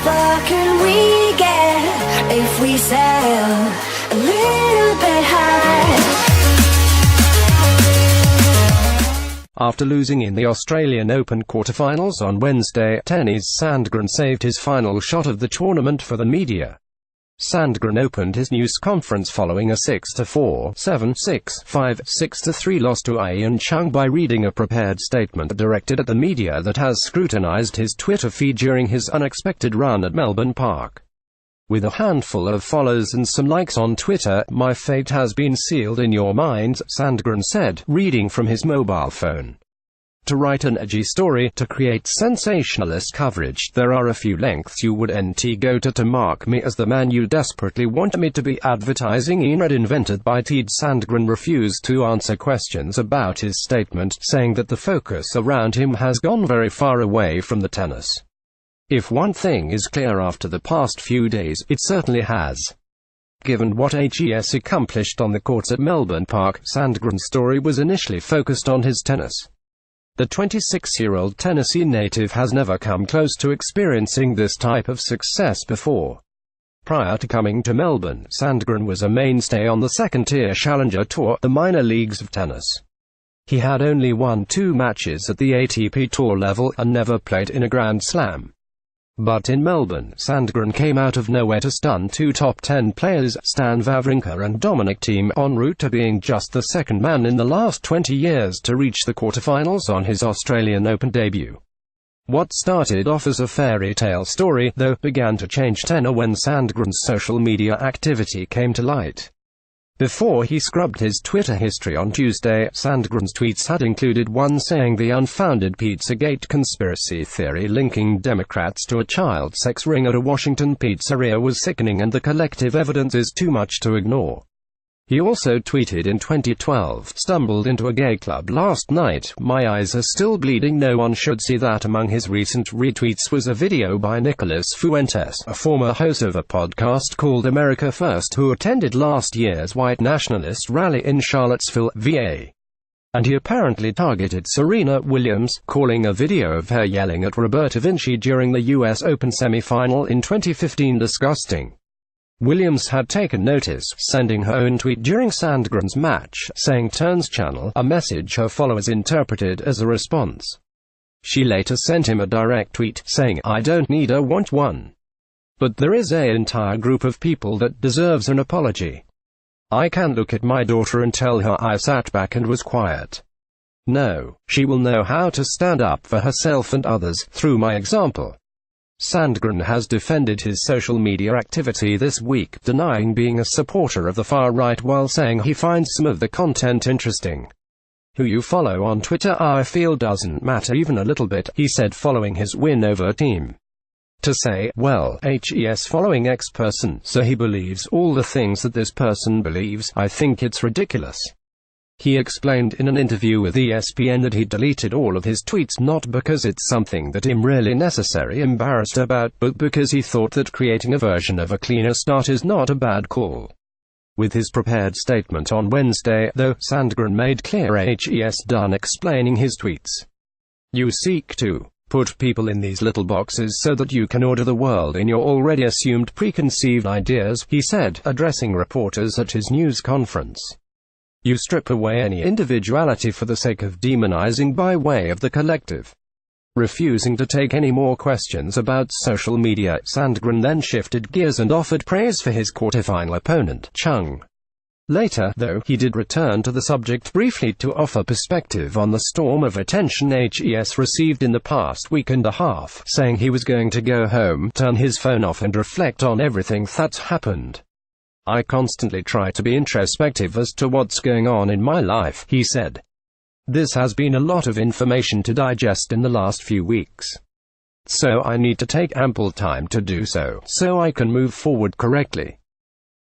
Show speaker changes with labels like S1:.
S1: far can we get if we sail a little bit high?
S2: After losing in the Australian Open quarterfinals on Wednesday, Tennys Sandgren saved his final shot of the tournament for the media. Sandgren opened his news conference following a 6-4, 7-6, 5, 6-3 loss to Ian Chung by reading a prepared statement directed at the media that has scrutinized his Twitter feed during his unexpected run at Melbourne Park. With a handful of follows and some likes on Twitter, my fate has been sealed in your minds, Sandgren said, reading from his mobile phone. To write an edgy story, to create sensationalist coverage, there are a few lengths you would go to mark me as the man you desperately want me to be. Advertising Enid invented by Tennys Sandgren refused to answer questions about his statement, saying that the focus around him has gone very far away from the tennis. If one thing is clear after the past few days, it certainly has. Given what HES accomplished on the courts at Melbourne Park, Sandgren's story was initially focused on his tennis. The 26-year-old Tennessee native has never come close to experiencing this type of success before. Prior to coming to Melbourne, Sandgren was a mainstay on the second-tier Challenger Tour, the minor leagues of tennis. He had only won 2 matches at the ATP Tour level, and never played in a Grand Slam. But in Melbourne, Sandgren came out of nowhere to stun 2 top 10 players, Stan Wawrinka and Dominic Thiem, en route to being just the second man in the last 20 years to reach the quarterfinals on his Australian Open debut. What started off as a fairy tale story, though, began to change tenor when Sandgren's social media activity came to light. Before he scrubbed his Twitter history on Tuesday, Sandgren's tweets had included one saying the unfounded Pizzagate conspiracy theory linking Democrats to a child sex ring at a Washington pizzeria was sickening and the collective evidence is too much to ignore. He also tweeted in 2012, stumbled into a gay club last night, my eyes are still bleeding, no one should see that. Among his recent retweets was a video by Nicholas Fuentes, a former host of a podcast called America First who attended last year's white nationalist rally in Charlottesville, VA. And he apparently targeted Serena Williams, calling a video of her yelling at Roberta Vinci during the US Open semi-final in 2015 disgusting. Williams had taken notice, sending her own tweet during Sandgren's match, saying Turns Channel, a message her followers interpreted as a response. She later sent him a direct tweet, saying, I don't need a want one. But there is an entire group of people that deserves an apology. I can look at my daughter and tell her I sat back and was quiet. No, she will know how to stand up for herself and others, through my example. Sandgren has defended his social media activity this week, denying being a supporter of the far right while saying he finds some of the content interesting. Who you follow on Twitter I feel doesn't matter even a little bit, he said following his win over Thiem. To say, well, HES following X person, so he believes all the things that this person believes, I think it's ridiculous. He explained in an interview with ESPN that he deleted all of his tweets not because it's something that I'm really necessarily embarrassed about, but because he thought that creating a version of a cleaner start is not a bad call. With his prepared statement on Wednesday, though, Sandgren made clear HES done explaining his tweets. You seek to put people in these little boxes so that you can order the world in your already assumed preconceived ideas, he said, addressing reporters at his news conference. You strip away any individuality for the sake of demonizing by way of the collective. Refusing to take any more questions about social media, Sandgren then shifted gears and offered praise for his quarterfinal opponent, Chung. Later, though, he did return to the subject briefly to offer perspective on the storm of attention HES received in the past week and a half, saying he was going to go home, turn his phone off and reflect on everything that's happened. I constantly try to be introspective as to what's going on in my life, he said. This has been a lot of information to digest in the last few weeks. So I need to take ample time to do so I can move forward correctly.